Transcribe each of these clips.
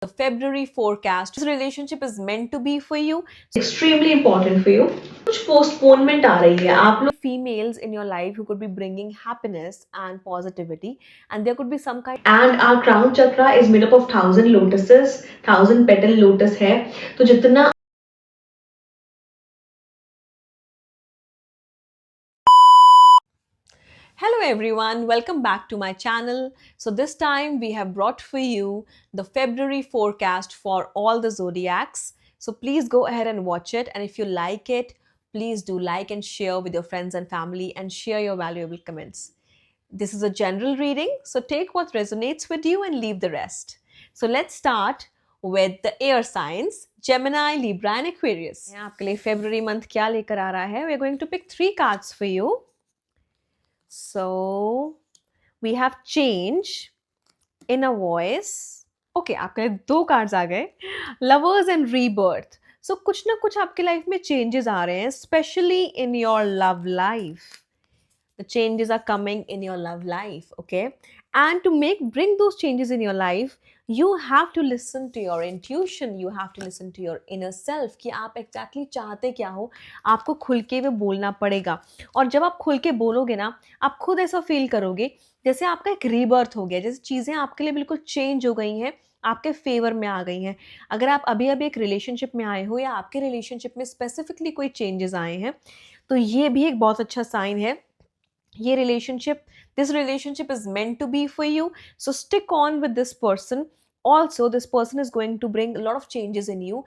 The February forecast. This relationship is meant to be for you. Extremely important for you. कुछ postponement आ रही है आप लोग Females in your life who could be bringing happiness and positivity, and there could be some kind. and our crown chakra is made up of 1,000 lotuses, 1,000 petal lotus है तो जितना Hello everyone, welcome back to my channel. So this time we have brought for you the February forecast for all the zodiacs. So please go ahead and watch it, and if you like it, please do like and share with your friends and family and share your valuable comments. This is a general reading, so take what resonates with you and leave the rest. So let's start with the air signs, Gemini, Libra and Aquarius. आपके लिए February month क्या लेकर आ रहा है? We are going to pick 3 cards for you. So we have change, inner voice. Okay, आपके लिए 2 cards आ गए. Lovers and rebirth. So कुछ ना कुछ आपके लाइफ में changes आ रहे हैं, especially in your love life. The changes are coming in your love life, okay? And to bring those changes in your life, you have to listen to your intuition, you have to listen to your inner self कि आप exactly चाहते क्या हो. आपको खुल के वो बोलना पड़ेगा, और जब आप खुल के बोलोगे ना, आप खुद ऐसा फील करोगे जैसे आपका एक रीबर्थ हो गया, जैसे चीज़ें आपके लिए बिल्कुल चेंज हो गई हैं, आपके फेवर में आ गई हैं. अगर आप अभी अभी एक रिलेशनशिप में आए हो या आपके रिलेशनशिप में स्पेसिफिकली कोई चेंजेस आए हैं, तो ये भी एक बहुत अच्छा साइन है. This relationship is meant to be for you, so stick on with this person. Also, this person is going to bring a lot of changes in you.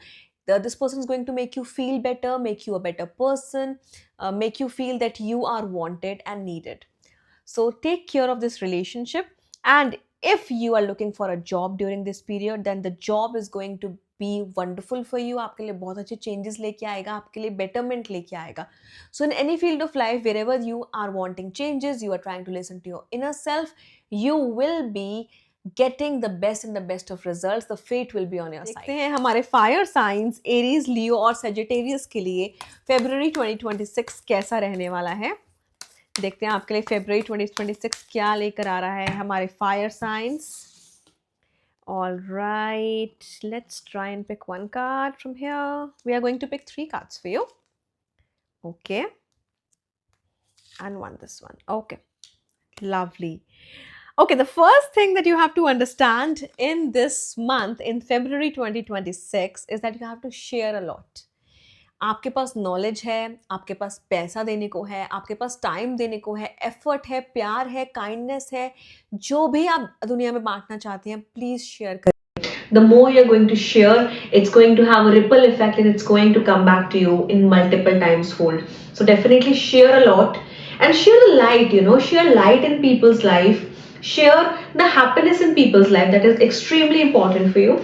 This person is going to make you feel better, make you a better person, make you feel that you are wanted and needed. So take care of this relationship, and if you are looking for a job during this period, then the job is going to be wonderful for you. आपके लिए बहुत अच्छे changes लेके आएगा, आपके लिए betterment लेके आएगा. So in any field of life, wherever you are wanting changes, you are trying to listen to your inner self, you will be getting the best and the best of results. The fate will be on your side. देखते हैं हमारे fire signs Aries, Leo और Sagittarius के लिए February 2026 कैसा रहने वाला है. देखते हैं आपके लिए February 2026 क्या लेकर आ रहा है हमारे fire signs. All right, let's try and pick one card from here. We are going to pick 3 cards for you. Okay. And this one. Okay. Lovely. Okay, the first thing that you have to understand in this month, in February 2026, is that you have to share a lot. आपके पास knowledge है, आपके पास पैसा देने को है, आपके पास time देने को है, एफर्ट है, प्यार है, काइंडनेस है, जो भी आप दुनिया में बांटना चाहते हैं, प्लीज शेयर करें. the more you're going to share, it's going to have a ripple effect and it's going to come back to you in multiple times fold. So definitely share a lot and share the light, share light in people's life, share the happiness in people's life. That is extremely important for you.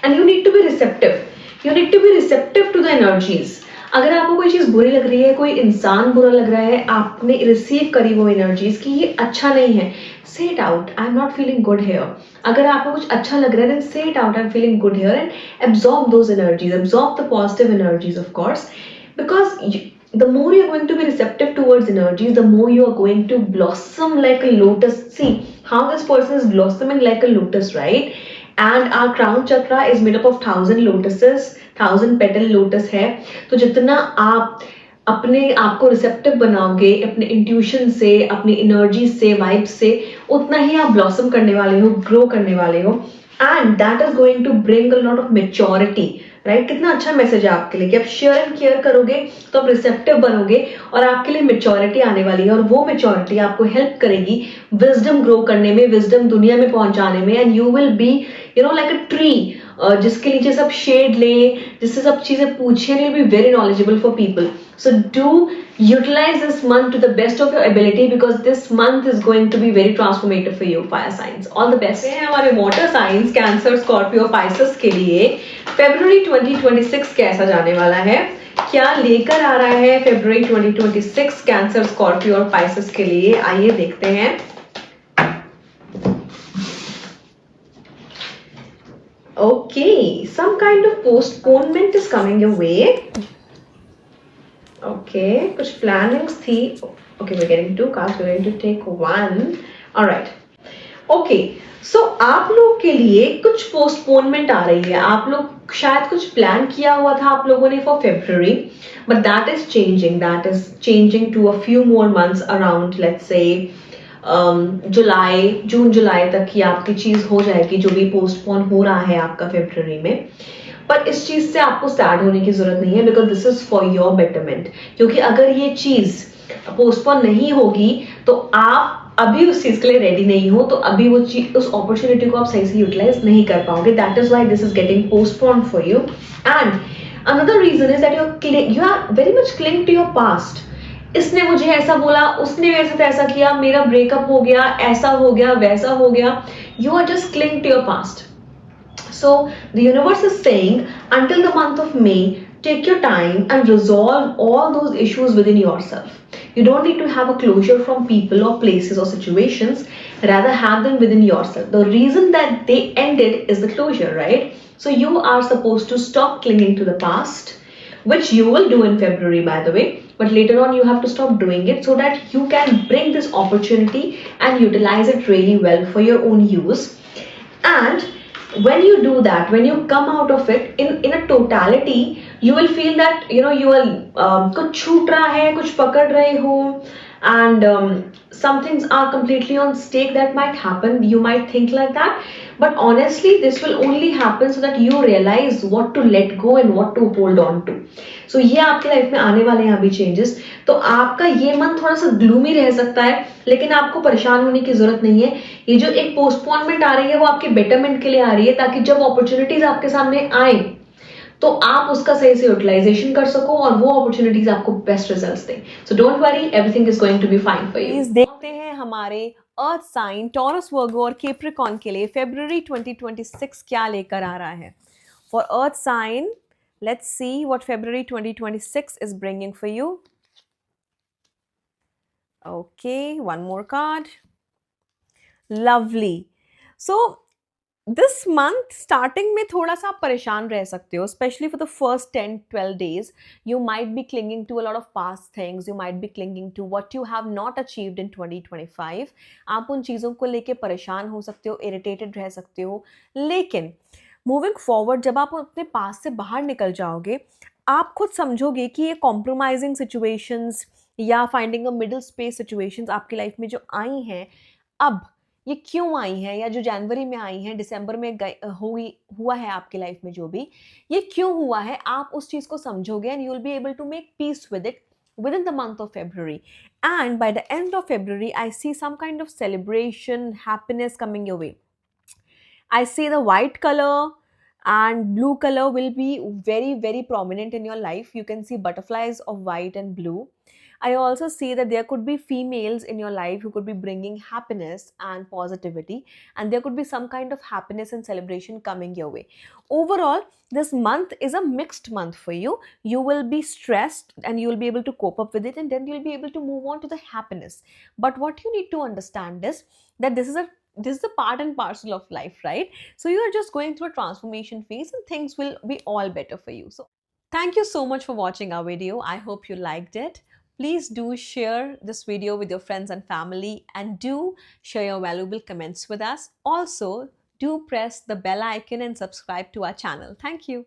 And you need to be receptive. You need to be receptive to the energies. अगर आपको कोई चीज बुरी लग रही है, कोई इंसान बुरा लग रहा है, आपने रिसीव करी वो एनर्जीज कि ये अच्छा नहीं है, say it out. I'm not feeling good here. अगर आपको कुछ अच्छा लग रहा है, then say it out. I'm feeling good here, and absorb those energies. Absorb the positive energies, of course, because the more you're going to be receptive towards energies, the more you are going to blossom like a lotus. See how this person is blossoming like a lotus, right? And our crown chakra is made up of 1,000 lotuses, 1,000 petal lotus है. तो जितना आप अपने आप को receptive बनाओगे अपने intuition से, अपनी एनर्जी से, वाइब से, उतना ही आप ब्लॉसम करने वाले हो, ग्रो करने वाले हो. And that is going to bring a lot of maturity, right? कितना अच्छा मैसेज है आपके लिए कि आप शेयर एंड केयर करोगे तो आप रिसेप्टिव बनोगे और आपके लिए मेच्योरिटी आने वाली है, और वो मेच्योरिटी आपको हेल्प करेगी विजडम ग्रो करने में, विजडम दुनिया में पहुंचाने में. And you will be like a tree जिसके नीचे सब शेड ले, जिससे सब चीजें पूछे, you will be very knowledgeable for people. So do utilize this month to the best of your ability, because this month is going to be very transformative for you, fire signs. All the best. हमारे water signs Cancer, Scorpio, Pisces के लिए February 2026 कैसा जाने वाला है, क्या लेकर आ रहा है February 2026 Cancer, Scorpio और Pisces के लिए, आइए देखते हैं. Okay, some kind of postponement is coming your way. Okay, कुछ plannings थी. Okay, we're getting 2 cards. We're going to take one. All right. Okay, सो आप लोग के लिए कुछ पोस्टपोनमेंट आ रही है, आप लोग शायद कुछ प्लान किया हुआ था आप लोगों ने for February, but that is changing to a few more months around, let's say July, जून जुलाई तक की आपकी चीज हो जाएगी जो भी पोस्टपोन हो रहा है आपका फेब्रुअरी में। पर इस चीज से आपको सैड होने की जरूरत नहीं है, because this is for your betterment. क्योंकि अगर ये चीज पोस्टपोन नहीं होगी तो आप अभी उस चीज के लिए रेडी नहीं हो, तो अभी वो चीज, उस अपॉर्चुनिटी को आप सही से यूटिलाइज नहीं कर पाओगे। That is why this is getting postponed for you. And another reason is that you are very much cling to your past. इसने मुझे ऐसा बोला, उसने मेरे साथ ऐसा किया, मेरा ब्रेकअप हो गया, ऐसा हो गया, वैसा हो गया। You are just cling to your past. So the universe is saying until the month of May, take your time and resolve all those issues within yourself. You don't need to have a closure from people or places or situations, rather have them within yourself. The reason that they ended is the closure, right? So you are supposed to stop clinging to the past, which you will do in February, by the way. But later on, you have to stop doing it so that you can bring this opportunity and utilize it really well for your own use. And when you do that, when you come out of it in a totality, you will feel that you will कुछ छूट रहा है, कुछ पकड़ रहे हो, and some things are completely on stake that might happen. You might think like that, but honestly this will only happen so that you realize what to let go and what to hold on to. So ये आपकी life में आने वाले हैं अभी changes. तो आपका ये मन थोड़ा सा ग्लूमी रह सकता है, लेकिन आपको परेशान होने की जरूरत नहीं है। ये जो एक पोस्टपोनमेंट आ रही है वो आपके बेटरमेंट के लिए आ रही है, ताकि जब अपॉर्चुनिटीज आपके सामने आए तो आप उसका सही से यूटिलाइजेशन कर सको और वो अपॉर्चुनिटीज आपको बेस्ट रिजल्ट्स दें। So don't worry, everything is going to be fine for you. देखते हैं हमारे अर्थ साइन टॉरस, वर्गो और कैप्रिकॉर्न के लिए फेब्रुअरी 2026 क्या लेकर आ रहा है। For earth sign, let's see what February 2026 is bringing for you. Okay, one more card. Lovely. So this month starting में थोड़ा सा आप परेशान रह सकते हो, especially for the first 10-12 days. You might be clinging to a lot of past things. You might be clinging to what you have not achieved in 2025. आप उन चीज़ों को लेके परेशान हो सकते हो, irritated रह सकते हो। लेकिन मूविंग फॉरवर्ड जब आप अपने पास से बाहर निकल जाओगे, आप खुद समझोगे कि ये कॉम्प्रोमाइजिंग सिचुएशंस या finding a middle space situations आपकी लाइफ में जो आई हैं, अब ये क्यों आई हैं, या जो जनवरी में आई हैं, दिसंबर में हुआ है आपकी लाइफ में, जो भी ये क्यों हुआ है, आप उस चीज़ को समझोगे and you will be able to make peace with it within the month of February. And by the end of February, I see some kind of celebration, happiness coming your way. I see the white color and blue color will be very, very prominent in your life. You can see butterflies of white and blue. I also see that there could be females in your life who could be bringing happiness and positivity, and there could be some kind of happiness and celebration coming your way. Overall, this month is a mixed month for you. You will be stressed and you will be able to cope up with it, and then you'll be able to move on to the happiness. But what you need to understand is that this is a part and parcel of life, right? So you are just going through a transformation phase and things will be all better for you. So thank you so much for watching our video. I hope you liked it. Please do share this video with your friends and family, and do share your valuable comments with us. Also, do press the bell icon and subscribe to our channel. Thank you.